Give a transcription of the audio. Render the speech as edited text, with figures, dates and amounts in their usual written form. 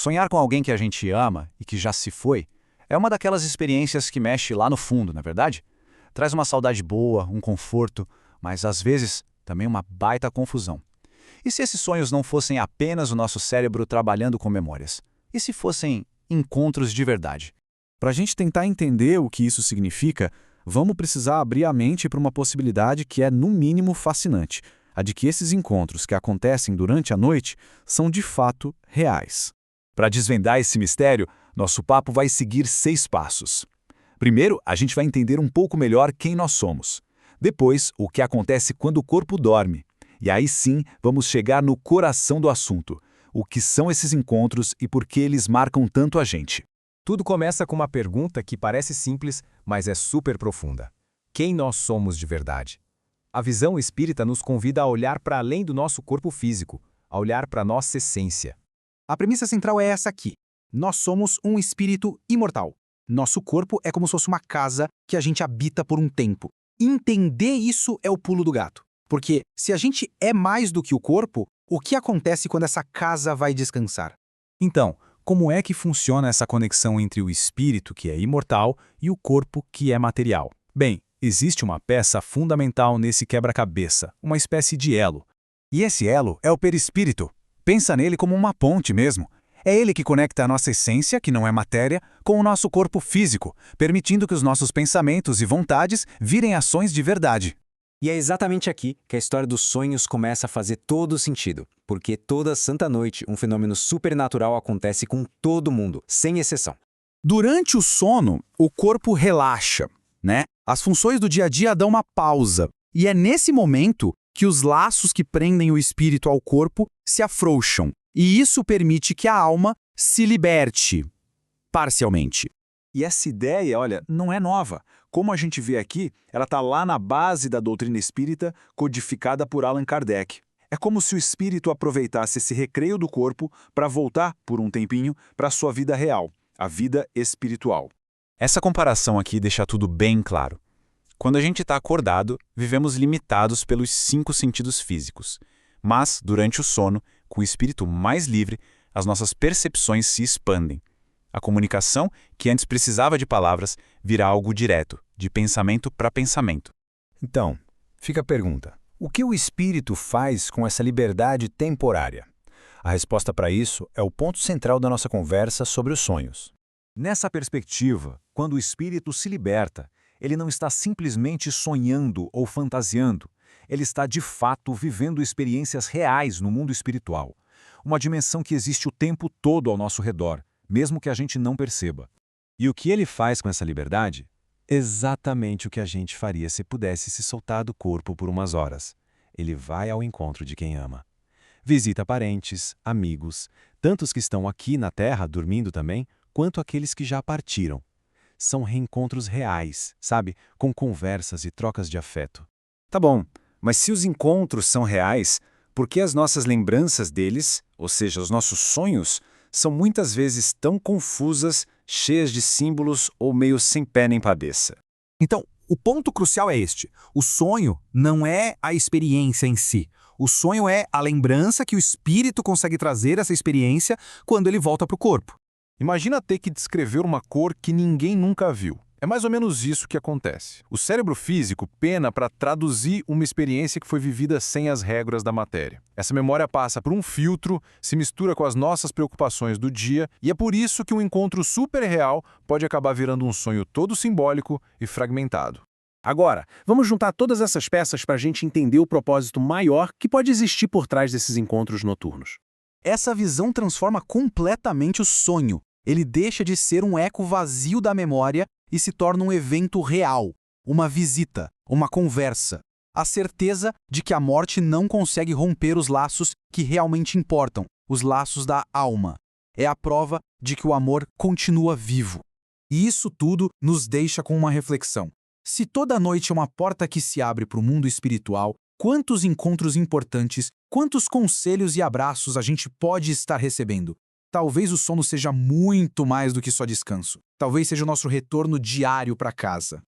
Sonhar com alguém que a gente ama e que já se foi é uma daquelas experiências que mexe lá no fundo, não é verdade? Traz uma saudade boa, um conforto, mas às vezes também uma baita confusão. E se esses sonhos não fossem apenas o nosso cérebro trabalhando com memórias? E se fossem encontros de verdade? Para a gente tentar entender o que isso significa, vamos precisar abrir a mente para uma possibilidade que é, no mínimo, fascinante: a de que esses encontros que acontecem durante a noite são de fato reais. Para desvendar esse mistério, nosso papo vai seguir 6 passos. Primeiro, a gente vai entender um pouco melhor quem nós somos. Depois, o que acontece quando o corpo dorme. E aí sim, vamos chegar no coração do assunto. O que são esses encontros e por que eles marcam tanto a gente? Tudo começa com uma pergunta que parece simples, mas é super profunda. Quem nós somos de verdade? A visão espírita nos convida a olhar para além do nosso corpo físico, a olhar para a nossa essência. A premissa central é essa aqui. Nós somos um espírito imortal. Nosso corpo é como se fosse uma casa que a gente habita por um tempo. Entender isso é o pulo do gato. Porque se a gente é mais do que o corpo, o que acontece quando essa casa vai descansar? Então, como é que funciona essa conexão entre o espírito, que é imortal, e o corpo, que é material? Bem, existe uma peça fundamental nesse quebra-cabeça, uma espécie de elo. E esse elo é o perispírito. Pensa nele como uma ponte mesmo. É ele que conecta a nossa essência, que não é matéria, com o nosso corpo físico, permitindo que os nossos pensamentos e vontades virem ações de verdade. E é exatamente aqui que a história dos sonhos começa a fazer todo sentido, porque toda santa noite um fenômeno supernatural acontece com todo mundo, sem exceção. Durante o sono, o corpo relaxa, né? As funções do dia a dia dão uma pausa. E é nesse momento que os laços que prendem o espírito ao corpo se afrouxam. E isso permite que a alma se liberte, parcialmente. E essa ideia, olha, não é nova. Como a gente vê aqui, ela está lá na base da doutrina espírita, codificada por Allan Kardec. É como se o espírito aproveitasse esse recreio do corpo para voltar, por um tempinho, para a sua vida real, a vida espiritual. Essa comparação aqui deixa tudo bem claro. Quando a gente está acordado, vivemos limitados pelos 5 sentidos físicos. Mas, durante o sono, com o espírito mais livre, as nossas percepções se expandem. A comunicação, que antes precisava de palavras, vira algo direto, de pensamento para pensamento. Então, fica a pergunta: o que o espírito faz com essa liberdade temporária? A resposta para isso é o ponto central da nossa conversa sobre os sonhos. Nessa perspectiva, quando o espírito se liberta, ele não está simplesmente sonhando ou fantasiando. Ele está, de fato, vivendo experiências reais no mundo espiritual. Uma dimensão que existe o tempo todo ao nosso redor, mesmo que a gente não perceba. E o que ele faz com essa liberdade? Exatamente o que a gente faria se pudesse se soltar do corpo por umas horas. Ele vai ao encontro de quem ama. Visita parentes, amigos, tantos que estão aqui na Terra dormindo também, quanto aqueles que já partiram. São reencontros reais, sabe? Com conversas e trocas de afeto. Tá bom, mas se os encontros são reais, por que as nossas lembranças deles, ou seja, os nossos sonhos, são muitas vezes tão confusas, cheias de símbolos ou meio sem pé nem cabeça? Então, o ponto crucial é este. O sonho não é a experiência em si. O sonho é a lembrança que o espírito consegue trazer essa experiência quando ele volta para o corpo. Imagina ter que descrever uma cor que ninguém nunca viu. É mais ou menos isso que acontece. O cérebro físico pena para traduzir uma experiência que foi vivida sem as regras da matéria. Essa memória passa por um filtro, se mistura com as nossas preocupações do dia, e é por isso que um encontro super real pode acabar virando um sonho todo simbólico e fragmentado. Agora, vamos juntar todas essas peças para a gente entender o propósito maior que pode existir por trás desses encontros noturnos. Essa visão transforma completamente o sonho. Ele deixa de ser um eco vazio da memória e se torna um evento real, uma visita, uma conversa. A certeza de que a morte não consegue romper os laços que realmente importam, os laços da alma. É a prova de que o amor continua vivo. E isso tudo nos deixa com uma reflexão. Se toda noite é uma porta que se abre para o mundo espiritual, quantos encontros importantes, quantos conselhos e abraços a gente pode estar recebendo? Talvez o sono seja muito mais do que só descanso. Talvez seja o nosso retorno diário para casa.